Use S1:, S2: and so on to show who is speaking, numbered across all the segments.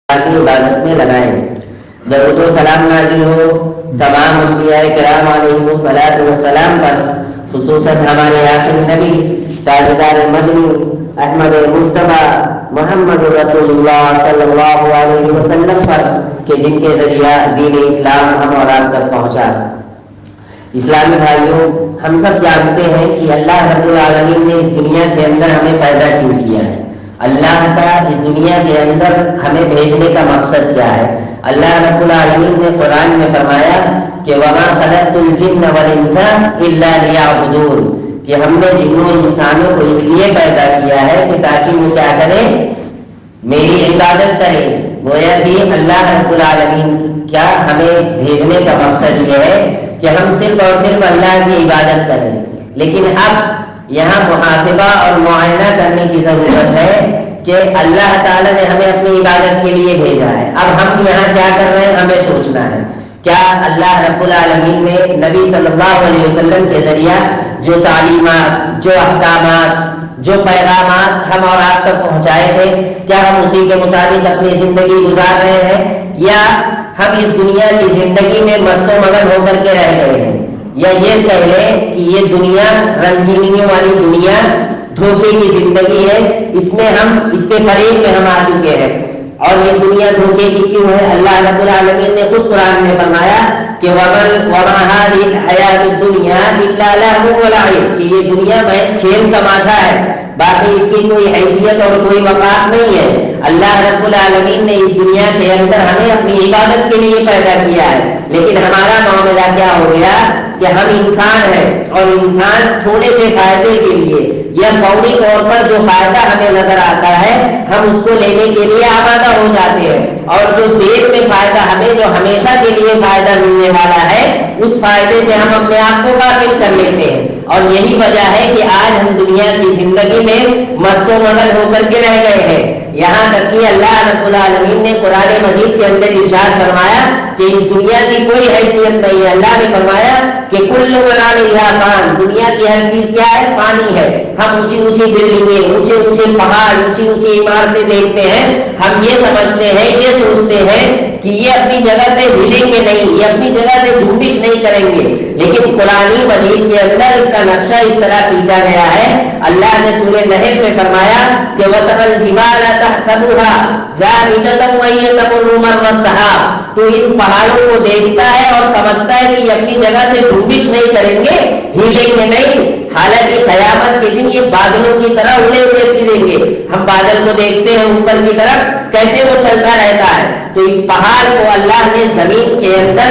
S1: کی عبادت میں لگائیں۔ درود و سلام نازل ہو تمام انبیاء کرام علیہم الصلاۃ والسلام پر، خصوصاً ہمارے آخری نبی تاجدار مدنی احمد مصطفیٰ محمد رسول اللہ صلی اللہ علیہ وسلم پر کہ جن کے ذریعہ دین اسلام ہم اور آپ تک پہنچا۔ اسلامی بھائیوں، ہم سب جانتے ہیں کہ اللہ رب العالمین نے اس دنیا کے اندر ہمیں پیدا کیوں کیا ہے۔ اللہ کا اس دنیا کے اندر ہمیں بھیجنے کا مقصد کیا ہے؟ اللہ رب العالمین نے قرآن میں فرمایا کہ وَمَا خَلَقْتُ الْجِنَّ وَالْإِنسَ إِلَّا لِيَعْبُدُونِ، کہ ہم نے جنوں انسانوں کو اس لیے پیدا کیا ہے کہ تاکہ وہ کیا کریں؟ میری عبادت کریں۔ گویا کہ اللہ رب العالمین کیا ہمیں بھیجنے کا مقصد یہ ہے کہ ہم صرف اور صرف اللہ کی عبادت کریں۔ لیکن اب یہاں محاسبہ اور معائنہ کرنے کی ضرورت ہے کہ اللہ تعالیٰ نے ہمیں اپنی عبادت کے لیے بھیجا ہے۔ اب ہم یہاں کیا کر رہے ہیں ہمیں سوچنا ہے۔ کیا اللہ رب العالمین نے نبی صلی اللہ علیہ وسلم کے ذریعہ جو تعلیمات، جو احکامات، جو پیغامات ہم اور آپ تک پہنچائے تھے، کیا ہم اسی کے مطابق اپنی زندگی گزار رہے ہیں، یا ہم اس دنیا کی زندگی میں مست و مگن ہو کر کے رہ گئے ہیں؟ یا یہ کہہ لیں کہ یہ دنیا رنگینیوں والی دنیا، دھوکے کی زندگی ہے، اس میں ہم اس کے فریب میں ہم آ چکے ہیں۔ اور یہ دنیا دھوکے کی کیوں ہے؟ اللہ رب العالمین نے خود قرآن میں فرمایا کہ وَمَا هَٰذِهِ الْحَيَاةُ الدُّنْيَا إِلَّا لَهْوٌ وَلَعِبٌ، کہ یہ دنیا میں کھیل تماشا ہے، باقی اس کی کوئی حیثیت اور کوئی وقار نہیں ہے۔ اللہ رب العالمین نے اس دنیا کے اندر ہمیں اپنی عبادت کے لیے پیدا کیا ہے، لیکن ہمارا معاملہ کیا ہو گیا کہ ہم انسان ہیں، اور انسان تھوڑے سے فائدے کے لیے یا فوری طور پر جو فائدہ ہمیں نظر آتا ہے ہم اس کو لینے کے لیے آمادہ ہو جاتے ہیں، اور جو دیر میں فائدہ ہمیں جو ہمیشہ کے لیے فائدہ ملنے والا ہے اس فائدے سے ہم اپنے آپ کو غافل کر لیتے ہیں۔ اور یہی وجہ ہے کہ آج ہم دنیا کی زندگی میں مست و مگن ہو کر کے رہ گئے ہیں۔ یہاں تک کہ اللہ رب العالمین نے قرآن مجید کے اندر ارشاد فرمایا کہ اس دنیا کی کوئی حیثیت نہیں ہے۔ اللہ نے فرمایا کہ کل من علیہا فان، دنیا کی ہر چیز کیا ہے؟ فانی ہے۔ ہم اونچی اونچی بلڈنگیں، اونچے اونچے پہاڑ، اونچی اونچی عمارتیں دیکھتے ہیں، ہم یہ سمجھتے ہیں، یہ سوچتے ہیں کہ یہ اپنی جگہ سے ہلیں گے نہیں، یہ اپنی جگہ سے جھومش نہیں کریں گے، لیکن قرآن مجید کے اندر اس کا نقشہ اس طرح کھینچا گیا ہے۔ اللہ نے سورہ نحل میں فرمایا کہ وَتَرَى الْجِبَالَ تَحْسَبُهَا جَامِدَةً وَهِيَ تَمُرُّ مَرَّ السَّحَابِ، تو ان پہاڑوں کو دیکھتا ہے اور سمجھتا ہے کہ یہ اپنی جگہ سے جھومش نہیں کریں گے، ہلیں گے نہیں، حالانکہ قیامت کے دن یہ بادلوں کی طرح اڑے ہوئے پھریں گے۔ ہم بادل کو دیکھتے ہیں اوپر کی طرف کیسے وہ چلتا رہتا ہے، تو اس پہاڑ کو اللہ نے زمین کے اندر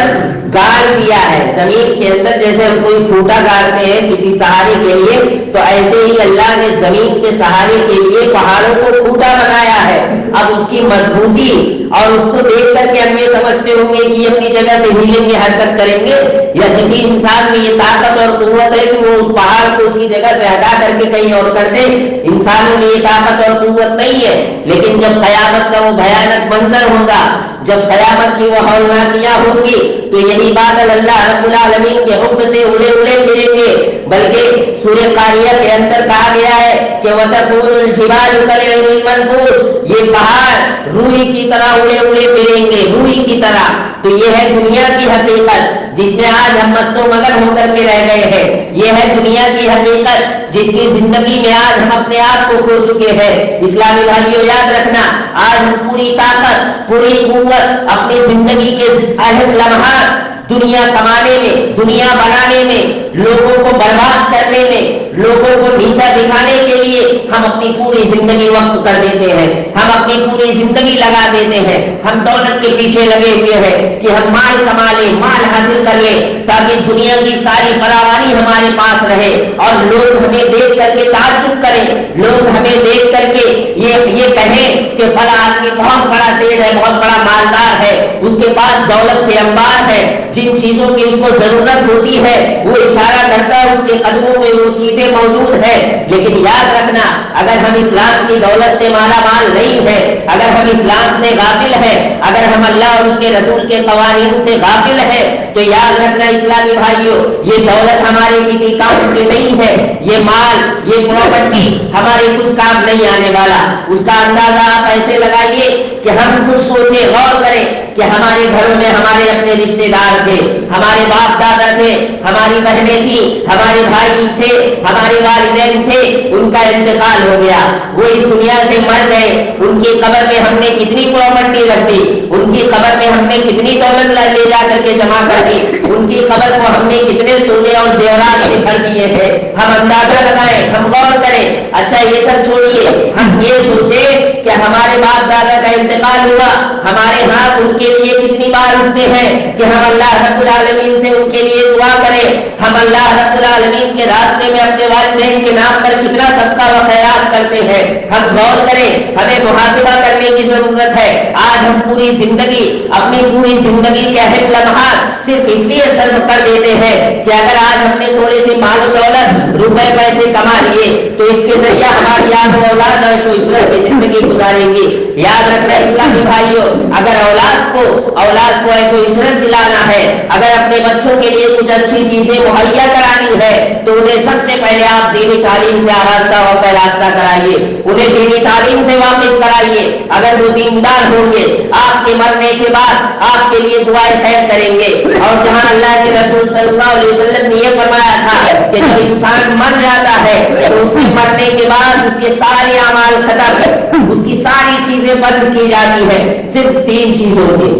S1: گاڑ دیا ہے۔ زمین کے اندر جیسے ہم کوئی پھوٹا گاڑتے ہیں کسی سہارے کے لیے، تو ایسے ہی اللہ نے زمین کے سہارے کے لیے پہاڑوں کو پھوٹا بنایا ہے۔ اب اس کی مضبوطی اور اس کو دیکھ کر کے ہم یہ سمجھتے ہوں گے کہ یہ اپنی جگہ سے ہلیں گے، حرکت کریں گے، یا کسی انسان میں یہ طاقت اور قوت ہے کہ وہ اس پہاڑ کو اس کی جگہ سے ہٹا کر کے کہیں اور کر دے؟ انسانوں میں یہ طاقت اور قوت نہیں ہے۔ لیکن جب قیامت کا وہ بھیانک منظر ہوگا، جب قیامت کی وہ ہولناکیاں ہوں گی، تو یہی بادل اللہ رب العالمین کے حکم سے اڑے اڑے پھریں گے۔ بلکہ سورہ قاریہ کے اندر کہا گیا ہے کہ وَتَكُونُ الْجِبَالُ كَالْعِهْنِ الْمَنفُوشِ، یہ پہاڑ روئی کی طرح اڑے اڑے پھریں گے، روئی کی طرح۔ تو یہ ہے دنیا کی حقیقت جس میں آج ہم مست و مگن ہو کر کے رہ گئے ہیں۔ یہ ہے دنیا کی حقیقت جس کی زندگی میں آج ہم اپنے آپ کو کھو چکے ہیں۔ اسلامی بھائیوں، یاد رکھنا، آج ہم پوری طاقت، پوری قوت اپنی زندگی کے اہم لمحات دنیا کمانے میں، دنیا بنانے میں، لوگوں کو برباد کرنے میں، لوگوں کو نیچا دکھانے کے لیے ہم اپنی پوری زندگی وقف کر دیتے ہیں، ہم اپنی پوری زندگی لگا دیتے ہیں۔ ہم دولت کے پیچھے لگے ہوئے ہیں کہ ہم مال کما لیں، مال حاصل کر لیں، تاکہ دنیا کی ساری فراوانی ہمارے پاس رہے، اور لوگ ہمیں دیکھ کر کے تعجب کریں، لوگ ہمیں دیکھ کر کے یہ کہیں کہ فلاں آدمی بہت بڑا سیٹ ہے، بہت بڑا مالدار ہے، اس کے پاس دولت کے انبار ہے، جن چیزوں کی اس کو ضرورت ہوتی ہے وہ اشارہ کرتا ہے، اس کے قدموں میں وہ چیزیں موجود ہیں۔ لیکن یاد رکھنا، اگر ہم اسلام کی دولت سے مالا مال نہیں ہے، اگر ہم اسلام سے غافل ہیں، اگر ہم اللہ اور اس کے رسول کے قوانین سے غافل ہیں، تو یاد رکھنا اسلامی بھائیوں، یہ دولت ہمارے کسی کام کی نہیں ہے، یہ مال، یہ پراپرٹی ہمارے کچھ کام نہیں آنے والا۔ اس کا اندازہ آپ ایسے لگائیے کہ ہم خود سوچے، غور کریں کہ ہمارے گھروں میں ہمارے اپنے رشتے دار تھے، ہمارے باپ دادا تھے، ہماری بہنیں تھیں، ہمارے بھائی تھے، ہمارے والدین تھے، ان کا انتقال ہو گیا، وہ اس دنیا سے مر گئے، ان کی قبر میں ہم نے کتنی پراپرٹی رکھ دی، ان کی قبر میں ہم نے کتنی دولت لے جا کر کے جمع کر دی، ان کی قبر کو ہم نے کتنے سونے اور زیورات سے بھر دیے ہیں۔ ہم اندازہ لگائیں، ہم غور کریں۔ اچھا یہ سب چھوڑیے، ہم یہ سوچیں کہ ہمارے باپ دادا کا انتقال ہوا، ہمارے ہاتھ ان کے لیے کتنی بار اٹھتے ہیں کہ ہم اللہ رب العالمین سے ان کے لیے دعا کریں، ہم اللہ رب العالمین کے راستے میں اپنے والدین کے نام پر کتنا صدقہ و خیرات کرتے ہیں۔ ہم غور کریں، ہمیں محاسبہ کرنے کی ضرورت ہے۔ آج ہم پوری زندگی، اپنی پوری زندگی کے اہم لمحات صرف اس لیے صرف کر دیتے ہیں کہ اگر آج ہم نے تھوڑے سے مال و دولت، روپے پیسے کما لیے تو اس کے ذریعہ ہماری آج اولاد عیش و عشرت کی زندگی گزاریں گی۔ یاد رکھنا اسلامی بھائیوں، اگر اولاد کو عیش و عشرت دلانا ہے، اگر اپنے بچوں کے لیے کچھ اچھی چیزیں مہیا کرانی ہے تو انہیں سب سے پہلے آپ دینی تعلیم سے آراستہ و پیراستہ کرائیے، انہیں دینی تعلیم سے واقف کرائیے۔ اگر وہ دیندار ہوں گے، آپ کے مرنے کے بعد آپ کے لیے دعائیں خیر کریں گے۔ اور جہاں اللہ کے رسول صلی اللہ علیہ وسلم نے یہ فرمایا تھا کہ جب انسان مر جاتا ہے تو اس کے مرنے کے بعد اس کے سارے اعمال ختم، اس کی ساری چیزیں بند کی جاتی ہے، صرف 3 چیزوں کی۔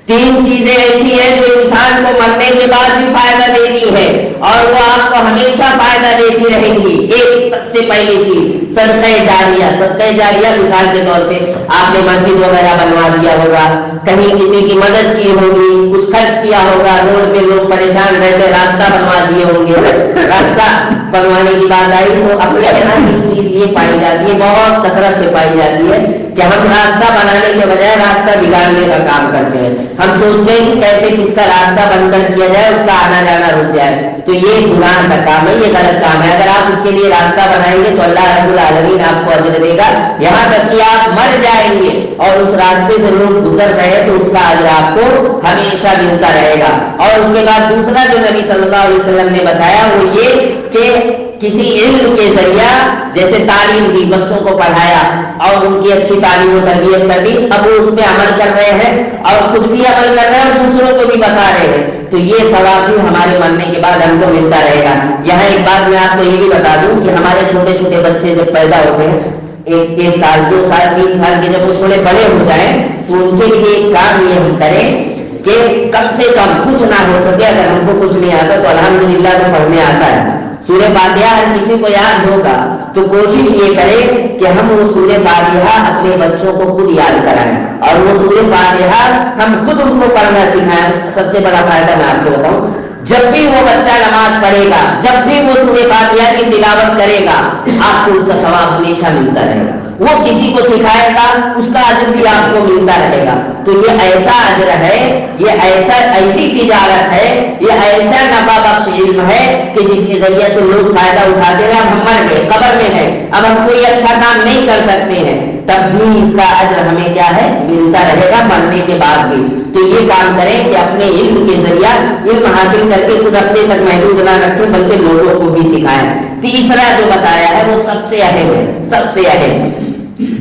S1: 3 چیزیں ایسی ہیں جو انسان کو مرنے کے بعد بھی فائدہ دیتی ہے اور وہ آپ کو ہمیشہ فائدہ دیتی رہیں گی۔ ایک سب سے پہلی چیز صدقہ جاریہ۔ صدقہ جاریہ مثال کے طور پہ آپ نے مسجد وغیرہ بنوا دیا ہوگا، کہیں کسی کی مدد کی ہوگی، کچھ خرچ کیا ہوگا، روڈ پہ لوگ پریشان رہتے، راستہ بنوا دیے ہوں گے۔ راستہ بنوانے کی بات آئی تو اپنے یہاں کی چیز یہ پائی جاتی ہے، بہت کثرت سے پائی جاتی ہے کہ ہم راستہ بنانے کے بجائے راستہ بگاڑنے کا کام کرتے ہیں۔ ہم سوچتے ہیں کہ کیسے کس کا راستہ بند کر دیا جائے، اس کا آنا جانا رک جائے، تو یہ گناہ کا کام ہے، یہ غلط کام ہے۔ اگر آپ اس کے لیے راستہ بنائیں گے تو اللہ رب العالمین آپ کو اجر دے گا، یہاں تک کہ آپ مر جائیں گے اور اس راستے سے لوگ گزر رہے تو اس کا اجر آپ کو ہمیشہ ملتا رہے گا۔ اور اس کے بعد دوسرا جو نبی صلی اللہ علیہ وسلم نے بتایا وہ یہ کہ کسی علم کے ذریعہ جیسے تعلیم دی، بچوں کو پڑھایا اور ان کی اچھی تعلیم و تربیت کر دی، اب وہ اس پہ عمل کر رہے ہیں اور خود بھی عمل کر رہے ہیں اور دوسروں کو بھی بتا رہے ہیں، تو یہ ثواب بھی ہمارے مرنے کے بعد ہم کو ملتا رہے گا۔ یہاں ایک بات میں آپ کو یہ بھی بتا دوں کہ ہمارے چھوٹے چھوٹے بچے جب پیدا ہوتے ہیں، 1 سال 2 سال 3 سال کے، جب وہ تھوڑے بڑے ہو جائیں تو ان کے لیے ایک کام یہ ہم کریں کہ کم سے کم کچھ نہ ہو سکے، اگر ہم کو کچھ نہیں آتا تو الحمدللہ تو پڑھنے آتا ہے، سورہ فاتحہ ہر کسی کو یاد ہوگا، تو کوشش یہ کریں کہ ہم وہ سورہ فاتحہ اپنے بچوں کو خود یاد کرائیں اور وہ سورہ فاتحہ ہم خود ان کو پڑھنا سکھائیں۔ سب سے بڑا فائدہ میں آپ کو بتاؤں، جب بھی وہ بچہ نماز پڑھے گا، جب بھی وہ سورہ فاتحہ کی تلاوت کرے گا، آپ کو اس کا ثواب ہمیشہ ملتا رہے گا۔ وہ کسی کو سکھائے گا، اس کا اجر بھی آپ کو ملتا رہے گا۔ تو یہ ایسا اجر ہے، یہ ایسی تجارت ہے، یہ ایسا نفع بخش علم ہے کہ جس کے ذریعے سے لوگ فائدہ اٹھاتے ہیں۔ ہم مر گئے، قبر میں ہے، اب ہم کوئی اچھا کام نہیں کر سکتے ہیں، تب بھی اس کا اجر ہمیں کیا ہے، ملتا رہے گا مرنے کے بعد بھی۔ تو یہ کام کریں کہ اپنے علم کے ذریعہ علم حاصل کر کے خود اپنے تک محدود نہ رکھیں بلکہ لوگوں کو بھی سکھائیں۔ تیسرا جو بتایا ہے وہ سب سے اہم ہے، سب سے اہم،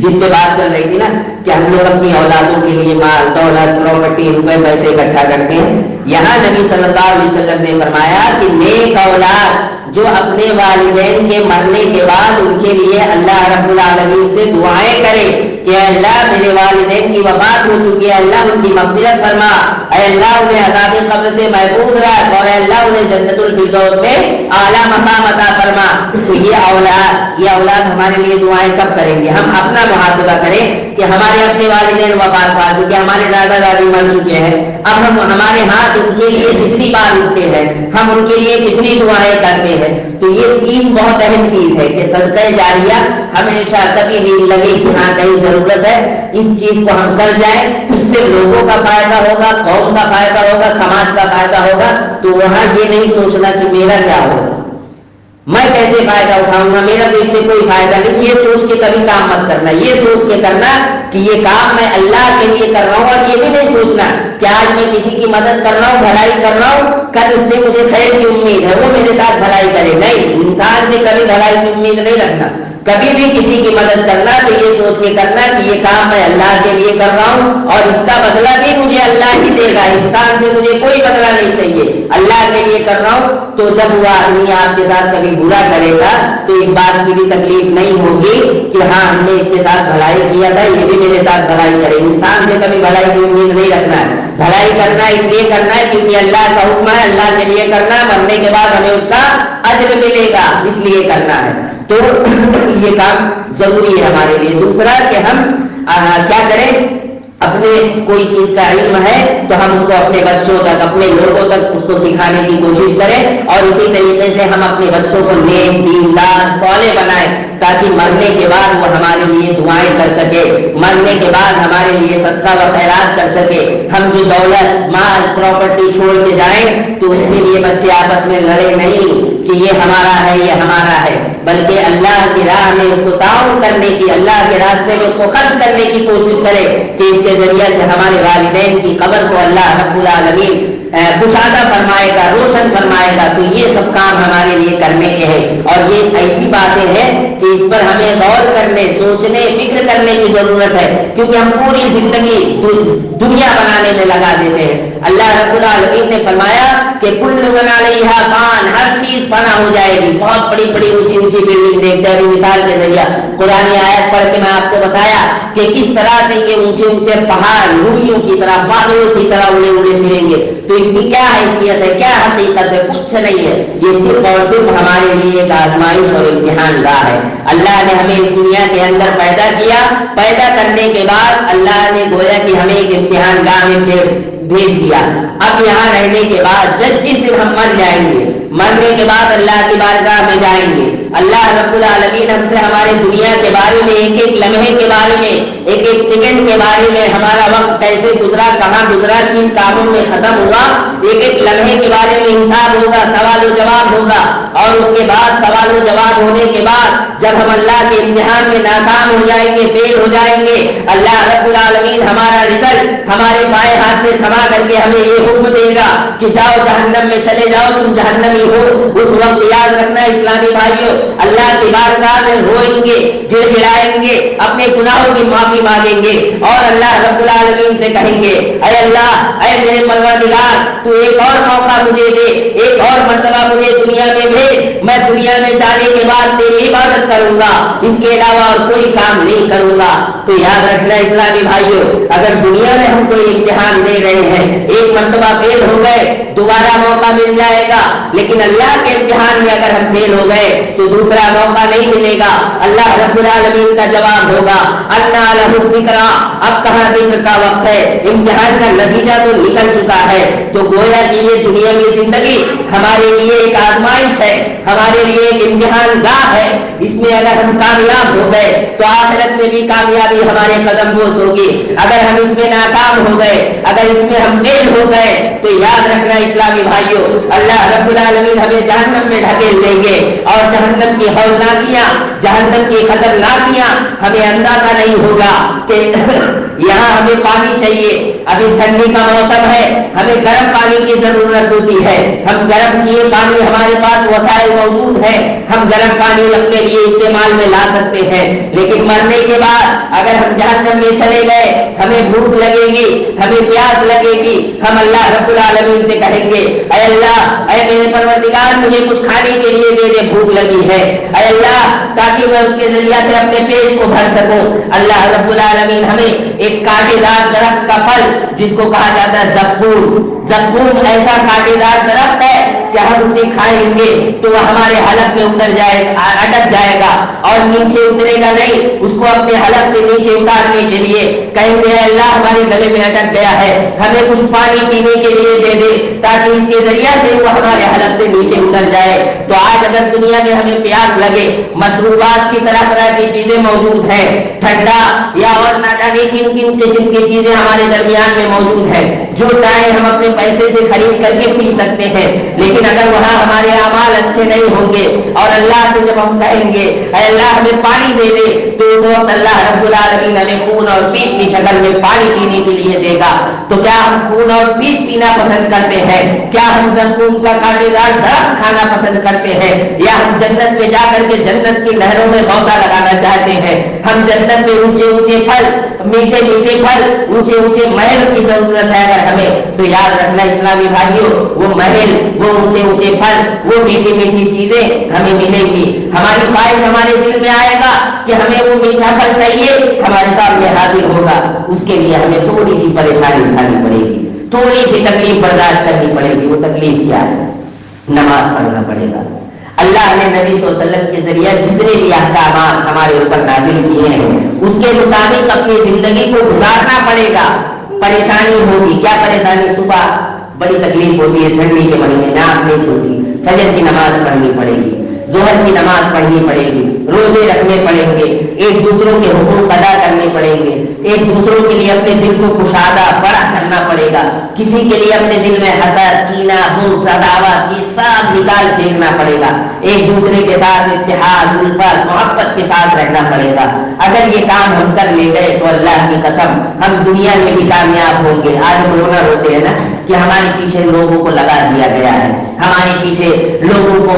S1: جس پہ بات چل رہی تھی نا کہ ہم لوگ اپنی اولادوں کے لیے مال دولت پراپرٹی روپے پیسے اکٹھا کرتے ہیں۔ یہاں نبی صلی اللہ علیہ وسلم نے فرمایا کہ نیک اولاد جو اپنے والدین کے مرنے کے بعد ان کے لیے اللہ رب العالمین سے دعائیں کرے کہ اے اللہ میرے والدین کی وفات ہو چکی ہے، اللہ ان کی مغفرت فرما، اے اللہ انہیں عذاب قبر سے محفوظ رکھ، اور اے اللہ انہیں جنت الفردوس میں اعلیٰ مقام عطا فرما۔ تو یہ اولاد ہمارے لیے دعائیں کب کریں گے؟ ہم اپنا محاسبہ کریں کہ ہمارے اپنے والدین وفات پا چکے، ہمارے دادا دادی مر چکے ہیں، اب ہمارے ہاتھ ان کے لیے کتنی بار اٹھتے ہیں، ہم ان کے لیے کتنی دعائیں کرتے ہیں۔ تو یہ 3 بہت اہم چیز ہے کہ صدقہ جاریہ ہمیشہ کبھی بھی لگے کہ ہاں کہیں ضرورت ہے، اس چیز کو ہم کر جائیں، اس سے لوگوں کا فائدہ ہوگا، قوم کا فائدہ ہوگا، سماج کا فائدہ ہوگا۔ تو وہاں یہ نہیں سوچنا کہ میرا کیا ہوگا، میں کیسے فائدہ اٹھاؤں گا، میرا تو اس سے کوئی فائدہ نہیں، یہ سوچ کے کبھی کام مت کرنا۔ یہ سوچ کے کرنا کہ یہ کام میں اللہ کے لیے کر رہا ہوں، اور یہ بھی نہیں سوچنا کہ آج میں کسی کی مدد کر رہا ہوں، بھلائی کر رہا ہوں، کل اس سے مجھے خیر کی امید ہے، وہ میرے ساتھ بھلائی کرے. نہیں، انسان سے کبھی بھلائی کی امید نہیں رکھنا. کبھی بھی کسی کی مدد کرنا تو یہ سوچ کے کرنا کہ یہ کام میں اللہ کے لیے کر رہا ہوں اور اس کا بدلہ بھی مجھے اللہ ہی دے گا. انسان سے مجھے کوئی بدلہ نہیں چاہیے، اللہ کے لیے کر رہا ہوں. تو جب وہ آدمی آپ کے ساتھ کبھی برا کرے گا تو اس بات کی بھی تکلیف نہیں ہوگی کہ ہاں ہم نے اس کے ساتھ بھلائی کیا تھا، یہ بھی میرے ساتھ بھلائی کرے. انسان سے کبھی بھلائی کی امید نہیں رکھنا ہے. بھلائی کرنا اس لیے کرنا ہے کیونکہ اللہ کا حکم ہے، اللہ کے لیے کرنا ہے، مرنے کے بعد ہمیں اس کا اجر ملے گا، اس لیے کرنا ہے. تو یہ کام ضروری ہے ہمارے لیے. دوسرا کہ ہم کیا کریں، اپنے کوئی چیز کا علم ہے تو ہم اس کو اپنے بچوں تک، اپنے لوگوں تک اس کو سکھانے کی کوشش کریں، اور اسی طریقے سے ہم اپنے بچوں کو نیک، دیندار، صالح بنائیں تاکہ مرنے کے بعد وہ ہمارے لیے دعائیں کر سکے، مرنے کے بعد ہمارے لیے صدقہ و خیرات کر سکے. ہم جو دولت، مال، پراپرٹی چھوڑ کے جائیں تو اس کے لیے بچے آپس میں لڑے نہیں کہ یہ ہمارا ہے، یہ ہمارا ہے، بلکہ اللہ کی راہ میں اس کو تعاون کرنے کی، اللہ کے راستے میں اس کو خرچ کرنے کی کوشش کرے کہ اس کے ذریعے سے ہمارے والدین کی قبر کو اللہ رب العالمین کشادہ فرمائے گا، روشن فرمائے گا. تو یہ سب کام ہمارے لیے کرنے کے ہیں، اور یہ ایسی باتیں ہیں کہ اس پر ہمیں غور کرنے، سوچنے، فکر کرنے کی ضرورت ہے، کیونکہ ہم پوری زندگی دنیا بنانے میں لگا دیتے ہیں. اللہ رب العالمین نے فرمایا کہ کل من علیہا فان، ہر چیز فنا ہو جائے گی. بہت بڑی بڑی اونچی اونچی بلڈنگ دیکھتے ہیں. مثال کے ذریعہ قرآن آیت پڑھ کے میں آپ کو بتایا کہ کس طرح سے یہ اونچے اونچے پہاڑ روئیوں کی طرح، بادلوں کی طرح اڑے اڑے پھریں گے. تو اس کی کیا حیثیت ہے، کیا حقیقت ہے؟ کچھ نہیں ہے. یہ صرف اور صرف ہمارے لیے ایک آزمائش اور امتحان گاہ ہے. اللہ نے ہمیں اس دنیا کے اندر پیدا کیا، پیدا کرنے کے بعد اللہ نے گویا کہ ہمیں ایک امتحان گاہ میں بھیج دیا. اب یہاں رہنے کے بعد جس دن ہم مر جائیں گے، مرنے کے بعد اللہ کی بارگاہ میں جائیں گے. اللہ رب العالمین ہم سے ہمارے دنیا کے بارے میں، ایک ایک لمحے کے بارے میں، ایک ایک سیکنڈ کے بارے میں، ہمارا وقت کیسے گزرا، کہاں گزرا، کن کاموں میں ختم ہوا، ایک ایک لمحے کے بارے میں حساب ہوگا، سوال و جواب ہوگا. اور اس کے بعد سوال و جواب ہونے کے بعد جب ہم اللہ کے امتحان میں ناکام ہو جائیں گے، فیل ہو جائیں گے، اللہ رب العالمین ہمارا رزلٹ ہمارے بائیں ہاتھ میں تھما کر کے ہمیں یہ حکم دے گا کہ جاؤ جہنم میں چلے جاؤ، تم جہنمی ہو. اس وقت یاد رکھنا اسلامی بھائیوں، اللہ کی بارگاہ میں روئیں گے، گر گڑائیں گے، اپنے گناہوں کی معافی مانگیں گے، اور اللہ رب العالمین سے کہیں گے اے اللہ، اے میرے پروردگار، تو ایک اور موقع مجھے دے، ایک اور مرتبہ مجھے دنیا میں بھیج، میں دنیا میں جانے کے بعد تیری عبادت کروں گا، اس کے علاوہ اور کوئی کام نہیں کروں گا. تو یاد رکھنا اسلامی بھائیوں، اگر دنیا میں ہم کوئی امتحان دے رہے ہیں، ایک مرتبہ فیل ہو گئے، دوبارہ موقع مل جائے گا، لیکن اللہ کے امتحان میں اگر ہم فیل ہو گئے تو دوسرا موقع نہیں ملے گا. اللہ رب العالمین کا جواب ہوگا انا لہ الذکر، اب کہاں ذکر کا وقت ہے، امتحان کا نتیجہ تو نکل چکا ہے. تو گویا کہ یہ دنیا کی زندگی ہمارے لیے ایک آزمائش ہے، ہمارے لیے ایک امتحان گاہ ہے. اس میں اگر ہم کامیاب ہو گئے تو آخرت میں بھی کامیابی ہمارے قدم بوس ہوگی. اگر ہم اس میں ناکام ہو گئے، اگر اس میں ہم فیل ہو گئے تو یاد رکھنا اسلامی بھائیوں، اللہ رب العالمین ہمیں جہنم میں ڈھکیل دیں گے، اور جہنم کی ہولناکیاں، جہنم کی خطرناکیاں ہمیں اندازہ نہیں ہوگا کہ یہاں ہمیں پانی چاہیے، ابھی ٹھنڈی کا موسم ہے، ہمیں گرم پانی کی ضرورت ہوتی ہے. ہم گرم کیے پانی، ہمارے پاس وسائل موجود ہیں، ہم گرم پانی اپنے لیے استعمال میں لا سکتے ہیں. لیکن مرنے کے بعد اگر ہم جہنم میں چلے گئے، ہمیں بھوک لگے گی، ہمیں پیاس لگے گی، ہم اللہ رب العالمین سے کہیں گے اے اللہ، اے میرے پروردگار، مجھے کچھ کھانے کے لیے دے دے، بھوک لگی ہے، اے اللہ، تاکہ میں اس کے ذریعے سے اپنے پیٹ کو بھر سکوں. اللہ رب العالمین ہمیں ایک کانٹے دار درخت کا پھل جس کو کہا جاتا ہے زقوم، زقوم ایسا کانٹے دار درخت ہے کہ ہم اسے کھائیں گے تو وہ ہمارے حلق میں اتر جائے گا، اٹک جائے گا، اور نیچے اترے گا نہیں. اس کو اپنے حلق سے نیچے اتارنے کے لیے کہیں گے اے اللہ، ہمارے گلے میں اٹک گیا ہے، ہمیں کچھ پانی پینے کے لیے دے دے تاکہ اس کے ذریعے سے وہ ہمارے حلق سے نیچے اتر جائے. تو آج اگر دنیا میں ہمیں پیاس لگے، مشروبات کی طرح طرح کی چیزیں موجود ہیں، ٹھنڈا یا اور نہ جانے کن کن قسم کی چیزیں ہمارے درمیان میں موجود ہیں، جو چاہے ہم اپنے پیسے سے خرید کر کے پی سکتے ہیں. لیکن لیکن اگر وہاں ہمارے اعمال اچھے نہیں ہوں گے اور اللہ سے جب ہم کہیں گے اے اللہ ہمیں پانی دے دے، تو اس وقت اللہ رب العالمین ہمیں خون اور پیپ کی شکل میں پانی پینے کے لیے دے گا۔ تو کیا ہم خون اور پیپ پینا پسند کرتے ہیں؟ کیا ہم زقوم کا کانٹے دار درخت کھانا پسند کرتے ہیں؟ یا ہم جنت میں جا کر کے جنت کی نہروں میں پودا لگانا چاہتے ہیں؟ ہم جنت میں اونچے اونچے پھل، میٹھے میٹھے پھل، اونچے اونچے محل کی ضرورت ہے اگر ہمیں، تو یاد رکھنا اسلامی بھائیوں، وہ محل، وہ اونچے اونچے پھل، وہ میٹھی میٹھی چیزیں ہمیں ملیں گی۔ ہماری خواہش ہمارے دل میں آئے گا کہ ہمیں وہ میٹھا پھل چاہیے، ہمارے سامنے حاضر ہوگا، اس کے لیے ہمیں تھوڑی سی پریشانی اٹھانی پڑے گی، تھوڑی سی تکلیف برداشت کرنی پڑے گی۔ وہ تکلیف کیا ہے؟ نماز پڑھنا پڑے گا۔ اللہ نے نبی صلی اللہ علیہ وسلم کے ذریعے جتنے بھی احکامات ہمارے اوپر نازل کیے ہیں اس کے مطابق اپنی زندگی کو گزارنا پڑے گا۔ پریشانی ہوگی، کیا پریشانی؟ صبح بڑی تکلیف ہوتی ہے، ٹھنڈی کے مہینے میں آنکھ نہیں کھلتی، فجر کی نماز پڑھنی پڑے گی، ظہر کی نماز پڑھنی پڑے گی، روزے رکھنے پڑیں گے، ایک دوسروں کے حقوق ادا کرنے پڑیں گے، ایک دوسروں کے لیے اپنے دل کو کشادہ بڑا کرنا پڑے گا، کسی کے لیے اپنے دل میں حسد، کینہ، حسد، عداوت یہ سب نکال پھینکنا پڑے گا، ایک دوسرے کے ساتھ اتحاد، الفت، محبت کے ساتھ رہنا پڑے گا۔ اگر یہ کام ہم کر لے گئے تو اللہ کی قسم ہم دنیا میں بھی کامیاب ہوں گے۔ آج ہم رونا روتے ہیں نا کہ ہمارے پیچھے لوگوں کو لگا دیا گیا ہے، ہمارے پیچھے لوگوں کو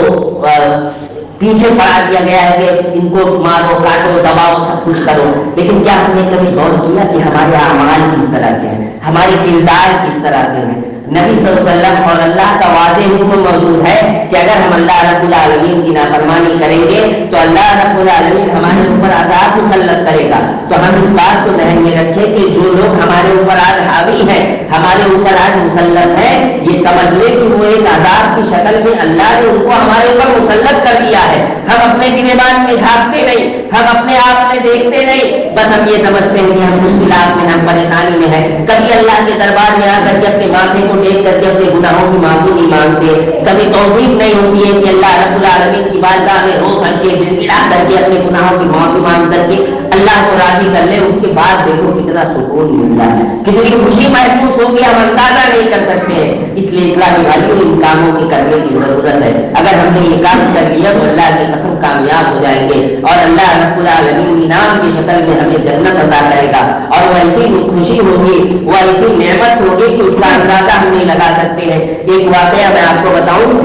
S1: پیچھے پڑا دیا گیا ہے کہ ان کو مارو، کاٹو، دباؤ، سب کچھ کرو، لیکن کیا ہم نے کبھی غور کیا کہ ہمارے اعمال کس طرح کے ہیں، ہمارے کردار کس طرح سے ہیں؟ نبی صلی اللہ علیہ وسلم اور اللہ کا واضح حکم موجود ہے کہ اگر ہم اللہ رب العالمین کی نافرمانی کریں گے تو اللہ رب العالمین ہمارے اوپر عذاب مسلط کرے گا۔ تو ہم اس بات کو ذہن میں رکھیں کہ جو لوگ ہمارے اوپر آج حاوی ہیں، ہمارے اوپر آج مسلط ہیں، یہ سمجھ لیں کہ وہ ایک عذاب کی شکل میں اللہ نے ان کو ہمارے اوپر مسلط کر دیا ہے۔ ہم اپنے گریبان میں جھانکتے نہیں، ہم اپنے آپ میں دیکھتے نہیں، بس ہم یہ سمجھتے ہیں کہ ہم مشکلات میں، ہم پریشانی میں ہیں۔ کبھی اللہ کے دربار میں آ کر کے اپنے ماتھے کو دیکھ کر کے اپنے گناہوں کی معافی نہیں مانگتے، کبھی توفیق نہیں ہوتی ہے کہ اللہ رب العالمین کی بارگاہ میں رو بھر کے گڑ گڑا کر کے اپنے گناہوں کی معافی مانگ کر کے اللہ کو راضی کر لے، اس کے بعد دیکھو کتنا سکون ملتا ہے، کتنی خوشی محسوس ہوگی، ہم اندازہ نہیں کر سکتے ہیں۔ اس لیے اسلامی بھائیوں ان کاموں کی کرنے کی ضرورت ہے۔ اگر ہم نے یہ کام کر لیا تو اللہ کی قسم کامیاب ہو جائیں گے اور اللہ رب العالمین انعام کی شکل میں ہمیں جنت عطا کرے گا، اور وہ ایسی خوشی ہوگی، وہ ایسی نعمت ہوگی کہ اس کا اندازہ ہم نہیں لگا سکتے ہیں۔ ایک واقعہ میں آپ کو بتاؤں،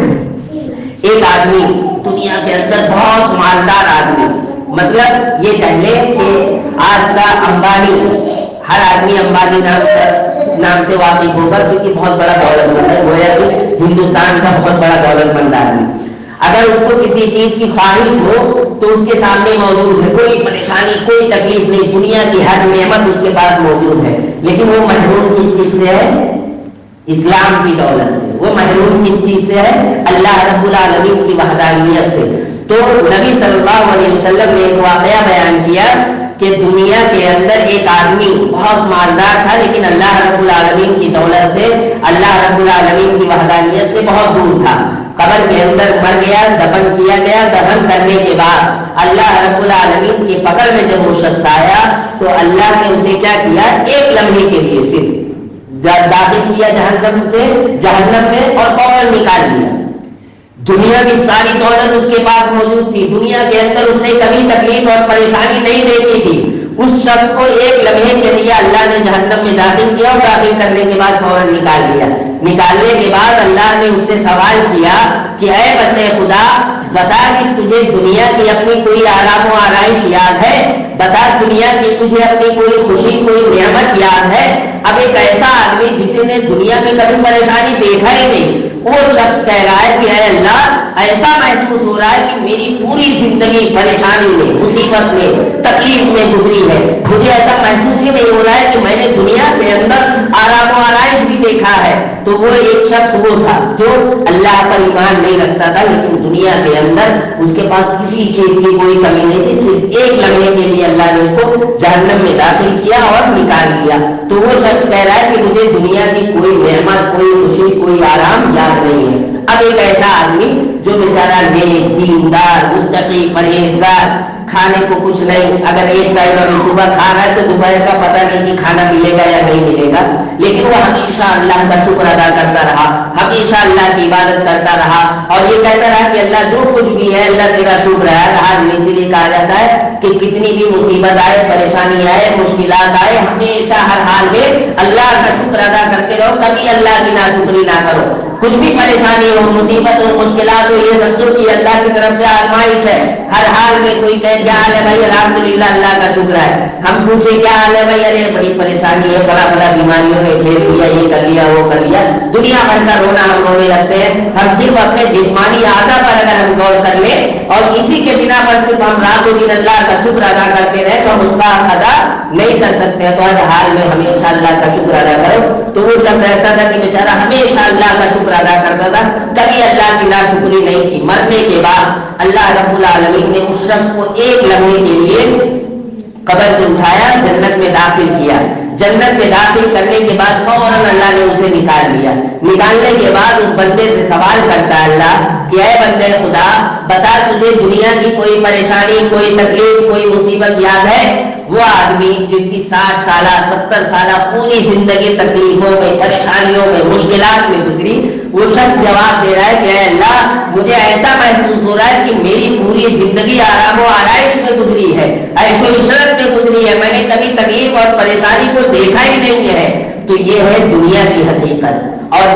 S1: ایک آدمی دنیا کے اندر بہت مالدار آدمی، مطلب یہ کہہ لیں کہ آج کا امبانی، ہر آدمی امبانی نام سے واقف ہوگا کیونکہ بہت بڑا دولت مند ہے، گویا کہ ہندوستان کا بہت بڑا دولت مند آدمی۔ اگر اس کو کسی چیز کی خواہش ہو تو اس کے سامنے موجود ہے، کوئی پریشانی، کوئی تکلیف نہیں، دنیا کی ہر نعمت اس کے پاس موجود ہے، لیکن وہ محروم کس چیز سے ہے؟ اسلام کی دولت سے۔ وہ محروم کس چیز سے ہے؟ اللہ رب العالمین کی وحدانیت سے۔ تو نبی صلی اللہ علیہ وسلم نے ایک واقعہ بیان کیا کہ دنیا کے اندر ایک آدمی بہت مالدار تھا، لیکن اللہ رب العالمین کی دولت سے، اللہ رب العالمین کی وحدانیت سے بہت دور تھا۔ قبر کے اندر مر گیا، دفن کیا گیا، دفن کرنے کے بعد اللہ رب العالمین کی پکڑ میں جب وہ شخص آیا تو اللہ نے اسے کیا کیا؟ ایک لمحے کے لیے صرف داخل کیا جہنم میں اور فوراً نکال لیا۔ دنیا کی ساری دولت اس کے پاس موجود تھی، دنیا کے اندر اس نے کبھی تکلیف اور پریشانی نہیں دیکھی تھی، اس شخص کو ایک لمحے کے لیے اللہ نے جہنم میں داخل کیا اور داخل کرنے کے بعد فوراً نکال لیا۔ نکالنے کے بعد اللہ نے اس سے سوال کیا کہ اے بندے خدا، بتا کہ تجھے دنیا کی اپنی کوئی آرام و آرائش یاد ہے؟ بتا دنیا کی تجھے اپنی کوئی خوشی، کوئی نعمت یاد ہے؟ اب ایک ایسا آدمی جسے نے دنیا میں کبھی پریشانی دیکھا ہی نہیں، وہ شخص کہہ رہا ہے کہ اے اللہ، ایسا محسوس ہو رہا ہے کہ میری پوری زندگی پریشانی میں، مصیبت میں، تکلیف میں گزری ہے، مجھے ایسا محسوس ہی نہیں ہو رہا ہے کہ میں نے دنیا کے اندر آرام و آرائش بھی دیکھا ہے۔ تو وہ ایک شخص وہ تھا جو اللہ پر ایمان نہیں رکھتا تھا، لیکن دنیا کے اندر اس کے پاس کسی چیز کی کوئی کمی نہیں تھی، صرف ایک لمحے کے لیے اللہ نے اس کو جہنم میں داخل کیا اور نکال لیا۔ تو وہ شخص کہہ رہا ہے کہ مجھے دنیا کی کوئی نعمت، کوئی خوشی، کوئی آرام یاد نہیں ہے۔ اب ایک ایسا آدمی جو بیچارہ نیک، دیندار، متقی، پرہیزگار، کھانے کو کچھ نہیں، اگر ایک ٹائم ابھی صبح کھا رہا ہے تو دوپہر کا پتہ نہیں کہ کھانا ملے گا یا نہیں ملے گا، لیکن وہ ہمیشہ اللہ کا شکر ادا کرتا رہا، ہمیشہ اللہ کی عبادت کرتا رہا اور یہ کہتا رہا کہ اللہ جو کچھ بھی ہے اللہ تیرا شکر ہے۔ آج میں اسی لیے کہا جاتا ہے کہ کتنی بھی مصیبت آئے، پریشانی آئے، مشکلات آئے، ہمیشہ ہر حال میں اللہ کا شکر ادا کرتے رہو، کبھی اللہ کی ناشکری نہ کرو۔ کچھ بھی پریشانی ہو، مصیبت ہو، مشکلات ہو، یہ سمجھو کہ اللہ کی طرف سے آزمائش ہے۔ ہر حال میں کوئی کہے کیا حال ہے بھائی، الحمدللہ اللہ کا شکر ہے۔ ہم پوچھے کیا حال ہے بھائی، ارے بڑی پریشانی ہے، بڑا بڑا بیماریوں نے گھیر لیا، یہ کر لیا وہ کر لیا، دنیا بھر کا رونا ہم رونے لگتے ہیں۔ ہم صرف اپنے جسمانی اعضاء پر اگر ہم غور کر لیں اور اسی کے بنا پر صرف ہم رات و دن اللہ کا شکر ادا کرتے رہے تو ہم اس کا ادا نہیں کر سکتے۔ تو ہر حال میں ہمیشہ اللہ کا شکر ادا کرو۔ تو وہ شخص ایسا تھا کہ بیچارہ ہمیشہ اللہ کا شکر ادا کرتا تھا، کبھی اللہ کی ناشکری نہیں کی۔ مرنے کے بعد اللہ رب العالمین نے اس شخص کو ایک لمحے کے لیے قبر سے اٹھایا، جنت میں داخل کیا۔ جنت میں داخل کرنے کے بعد فوراً اللہ نے اسے نکال لیا۔ نکالنے کے بعد اس بندے سے سوال کرتا ہے اللہ کہ اے بندے خدا، بتا تجھے دنیا کی کوئی پریشانی، کوئی تکلیف، کوئی مصیبت یاد ہے؟ وہ آدمی جس کی 60 سالہ 70 سالہ پوری زندگی تکلیفوں میں، پریشانیوں میں، مشکلات میں گزری، وہ شخص جواب دے رہا ہے کہ اے اللہ، مجھے ایسا محسوس ہو رہا ہے کہ میری پوری زندگی آرام و آرائش میں گزری ہے، عیش و عشرت میں گزری ہے، میں نے کبھی تکلیف اور پریشانی کو دیکھا ہی نہیں ہے۔ تو یہ ہے دنیا کی حقیقت، اور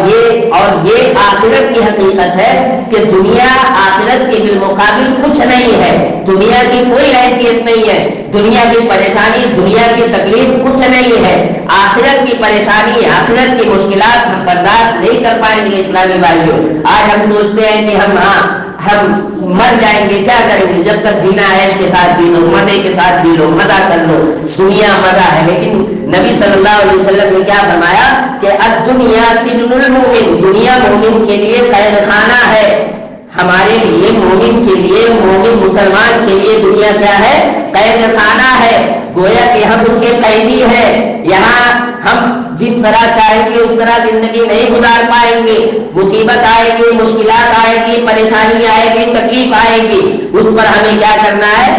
S1: یہ آخرت کی حقیقت ہے کہ دنیا آخرت کے بالمقابل کچھ نہیں ہے۔ دنیا کی کوئی حیثیت نہیں ہے، دنیا کی پریشانی، دنیا کی تکلیف کچھ نہیں ہے۔ آخرت کی پریشانی، آخرت کی مشکلات ہم برداشت نہیں کر پائیں گے۔ اسلامی بھائیوں، آج ہم سوچتے ہیں کہ ہم مر جائیں گے، کیا کریں گے؟ جب تک جینا ہے عیش کے ساتھ جی لو، مزے کے ساتھ جی لو، مزہ کر لو، دنیا مزہ ہے۔ لیکن نبی صلی اللہ علیہ وسلم نے کیا فرمایا کہ الدنیا سجن المؤمن، دنیا مومن کے لیے قید خانہ ہے۔ ہمارے لیے، مومن کے لیے، مومن مسلمان کے لیے دنیا کیا ہے؟ قید خانہ ہے۔ گویا کہ ہم اس کے قیدی ہیں۔ یہاں ہم جس طرح چاہیں گے اس طرح زندگی نہیں گزار پائیں گے۔ مصیبت آئے گی، مشکلات آئے گی، پریشانی آئے گی، تکلیف آئے گی، اس پر ہمیں کیا کرنا ہے؟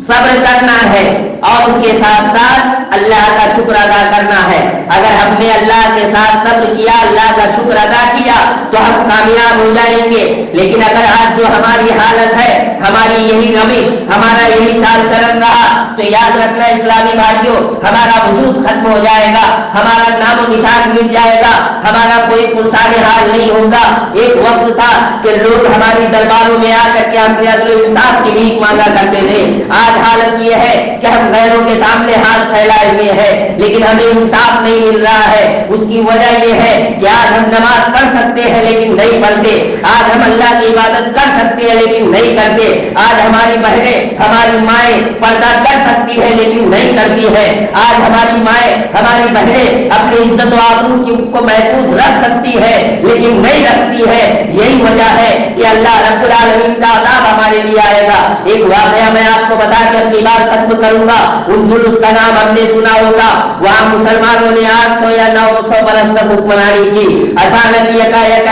S1: صبر کرنا ہے، اور اس کے ساتھ ساتھ اللہ کا شکر ادا کرنا ہے۔ اگر ہم نے اللہ کے ساتھ صبر کیا، اللہ کا شکر ادا کیا تو ہم کامیاب ہو جائیں گے۔ لیکن اگر آج جو ہماری حالت ہے، ہماری یہی روش، ہمارا یہی چال چلن رہا تو یاد رکھنا اسلامی بھائیوں، ہمارا وجود ختم ہو جائے گا، ہمارا نام و نشان مٹ جائے گا، ہمارا کوئی پرسان حال نہیں ہوگا۔ ایک وقت تھا کہ لوگ ہماری درباروں میں آ کر کے ہم سے عدل و انصاف کی بھیک مانگا کرتے تھے۔ آج حالت یہ ہے کہ ہم غیروں کے سامنے ہاتھ پھیلائے ہوئے ہیں، لیکن ہمیں انصاف نہیں مل رہا ہے۔ اس کی وجہ یہ ہے کہ آج ہم نماز پڑھ سکتے ہیں لیکن نہیں پڑھتے، آج ہم اللہ کی عبادت کر سکتے ہیں لیکن نہیں کرتے، آج ہماری بہنیں، ہماری مائیں پردہ کر سکتی ہے لیکن نہیں کرتی ہے، آج ہماری مائیں، ہماری بہنیں اپنی عزت و آبرو کو محفوظ رکھ سکتی ہے لیکن نہیں رکھتی ہے۔ یہی وجہ ہے کہ اللہ رب العالمین کا عذاب ہمارے لیے آئے گا۔ ایک واقعہ میں آپ کو بتا کے اپنی بات ختم کروں گا۔ اندلس کا نام ہم نے سنا ہوگا، وہاں مسلمانوں نے 800 یا 900 برس تک حکمرانی کی۔ اچانک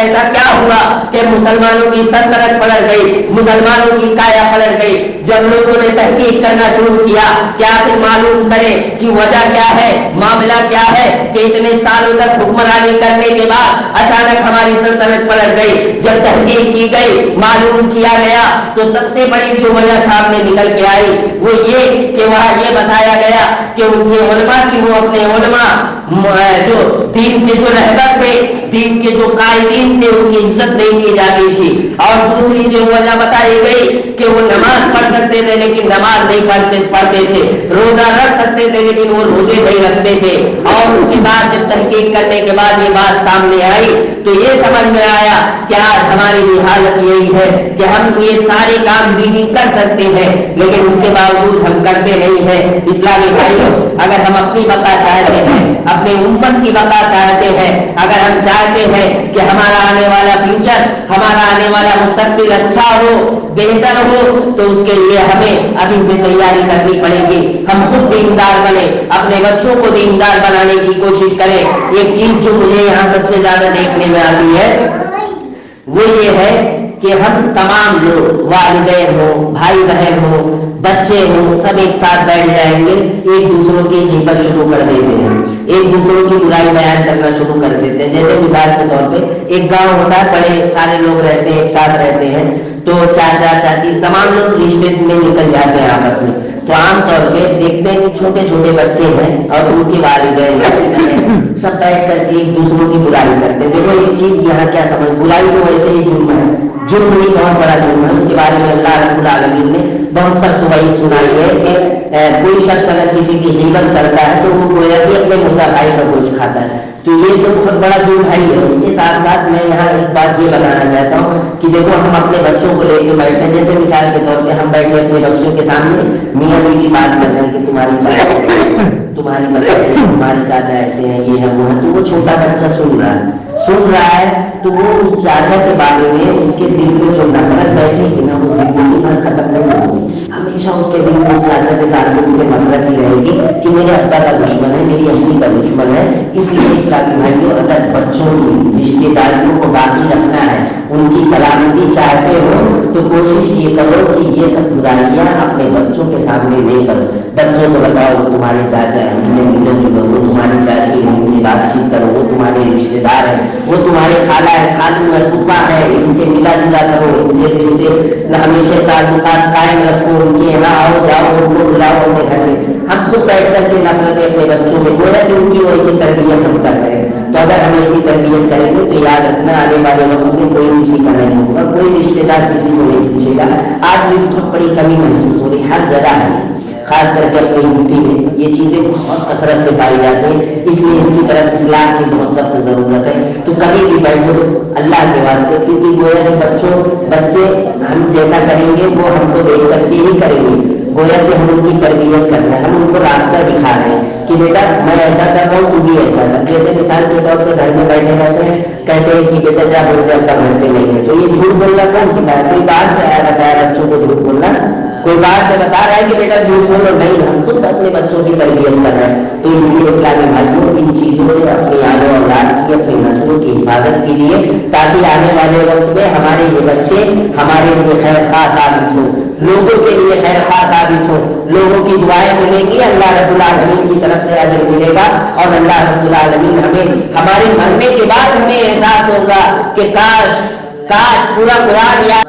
S1: ایسا کیا ہوا کہ مسلمانوں کی سلطنت پلٹ گئی، مسلمانوں کی کایا پلٹ گئی۔ جب لوگوں نے تحقیق کرنا شروع کیا کہ آخر معلوم کرے کہ وجہ کیا ہے، معاملہ کیا ہے کہ اتنے سالوں تک حکمرانی کرنے کے بعد اچانک ہماری سلطنت پلٹ گئی۔ جب تحقیق کی گئی، معلوم کیا گیا تو سب سے بڑی جو وجہ سامنے نکل کے آئی وہ یہ کہ وہاں یہ بتایا گیا کہ ان کے علماء کی، وہ اپنے علماء جو دین کے جو رہبر تھے، دین کے جو قائدین تھے، ان کی عزت نہیں کی جاتی تھی۔ اور دوسری جو وجہ بتائی گئی کہ وہ نماز پڑھ سکتے تھے لیکن نماز نہیں پڑھتے تھے، روزہ رکھ سکتے تھے لیکن وہ روزے نہیں رکھتے تھے۔ اور اس کے بعد جب تحقیق کرنے کے بعد یہ بات سامنے آئی تو یہ سمجھ میں آیا کہ آج ہماری بھی حالت یہی ہے کہ ہم یہ سارے کام بھی کر سکتے ہیں لیکن اس کے باوجود ہم کرتے نہیں ہیں۔ اسلامی بھائیوں، اگر ہم اپنی بقا چاہتے ہیں، اپنے امت کی بقا چاہتے ہیں، اگر ہم چاہتے ہیں کہ ہمارا آنے والا فیوچر، ہمارا آنے والا مستقبل اچھا ہو، بہتر ہو، تو اس کے لیے ہمیں ابھی سے تیاری کرنی پڑے گی۔ ہم خود دیندار بنے، اپنے بچوں کو دیندار بنانے کی کوشش کریں۔ ایک چیز جو مجھے یہاں سب سے زیادہ دیکھنے میں آتی ہے وہ یہ ہے کہ ہم تمام لوگ، والدین ہو، بھائی بہن ہو، بچے ہوں سب ایک ساتھ بیٹھ جائیں گے، ایک دوسروں کی غیبت شروع کر دیتے ہیں، ایک دوسروں کی برائی بیان کرنا شروع کر دیتے ہیں. جیسے مثال کے طور پہ ایک گاؤں ہوتا ہے، بڑے سارے لوگ رہتے ہیں، ایک ساتھ رہتے ہیں، تو چاچا چاچی تمام لوگ رشتے میں نکل جاتے ہیں آپس میں. تو عام طور پہ دیکھتے ہیں کہ چھوٹے چھوٹے بچے ہیں اور ان کے والدین سب بیٹھ کر کے ایک دوسروں کی برائی کرتے ہیں. دیکھو ایک چیز یہاں کیا سمجھ، برائی تو ویسے ہی جرم ہے، جرم نہیں بہت بڑا جرم ہے. اس کے بارے میں اللہ رب العالمین نے بہت سخت وعید سنائی ہے کہ کوئی شخص اگر کسی کی غیبت کرتا ہے تو وہ گویا کہ اپنے متقائی کا گوشت کھاتا ہے. تو یہ تو بہت بڑا جرم ہے. اس کے ساتھ ساتھ میں یہاں ایک بات یہ بتانا چاہتا ہوں کہ دیکھو ہم اپنے بچوں کو لے کے بیٹھے ہیں، جیسے مثال کے طور پہ ہم بیٹھے اپنے بچوں کے سامنے میاں بیوی بات کر رہے ہیں کہ تمہاری تمہارے چاچا ایسے ہیں، یہ ہے وہ ہے. تو وہ چھوٹا بچہ سن رہا ہے تو وہ اس چاچا کے بارے میں اس کے دل کو جو نفرت بیٹھے گی نا وہ زندگی بھر ختم نہیں ہوگی. ہمیشہ اس کے دل میں چاچا کے تعلق سے نفرت ہی رہے گی کہ میرے ابا کا دشمن ہے، میری امی کا دشمن ہے. اس لیے اسلامی بھائیوں اگر بچوں کی رشتے داریوں کو باقی رکھنا ہے، ان کی سلامتی چاہتے ہو تو کوشش یہ کرو کہ یہ سب برائیاں اپنے بچوں کے سامنے لے کرو. بچوں کو بتاؤ وہ تمہارے چاچا ہیں، ان سے ملو جلو، وہ تمہاری چاچی ہے، ان سے بات چیت کرو، وہ تمہارے رشتے دار ہیں، وہ تمہارے خالہ ہے، خالو ہے، پھپھا ہے، ان سے ملا جلا کرو، ان سے رشتے ہمیشہ تعلقات قائم رکھو، ان کے یہاں آؤ جاؤ، ان کو بلاؤ اپنے گھر میں. ہم خود بیٹھ کر کے نفرتیں اپنے بچوں میں گویا کہ ان کی ویسی تربیت ہم کر رہے ہیں. تو اگر ہم ایسی تربیت کریں گے تو یاد رکھنا آنے والے وقت میں کوئی کسی کا نہیں ہوگا، کوئی رشتے دار کسی کو نہیں پوچھے گا. آج بھی بہت بڑی کمی محسوس ہو رہی ہر جگہ ہے، خاص کر کے اپنی یوپی میں یہ چیزیں بہت کثرت سے پائی جاتی ہیں. اس لیے اس کی طرف اصلاح کی بہت سخت ضرورت ہے. تو کبھی بھی بیٹھو اللہ کے واسطے، کیونکہ گویا کہ بچے ہم جیسا کریں گے وہ ہم کو دیکھ کر کے ہی کریں گے. گویا کہ ہم ان کی تربیت کر رہے ہیں، ہم ان کو راستہ دکھا رہے ہیں کہ بیٹا میں ایسا کر رہا ہوں تو بھی ایسا کر. جیسے مثال کے طور پہ گھر میں بیٹھے رہتے ہیں، کہتے ہیں کہ بیٹا جا بول جاتا گھر پہ نہیں ہے. تو یہ جھوٹ بولنا کون سکھایا؟ کوئی بات سے آیا بتایا بچوں کو جھوٹ بولنا؟ کوئی بات سے بتا رہا ہے کہ بیٹا جھوٹ بولو؟ نہیں، ہم خود اپنے بچوں کی تربیت کر رہے ہیں. تو اس لیے اسلامی بھائیوں ان چیزوں سے اپنی آل و اولاد کی، اپنی نسلوں کی حفاظت کیجیے تاکہ آنے والے وقت میں ہمارے یہ بچے ہمارے لیے خیر خواہ ثابت ہوں، لوگوں کے لیے خیر خواہ ثابت ہوں، لوگوں کی دعائیں ملیں گی، اللہ رب العالمین کی طرف سے اجر ملے گا. اور اللہ رب العالمین ہمارے مرنے کے بعد ہمیں احساس ہوگا کہ کاش پورا قرآن یا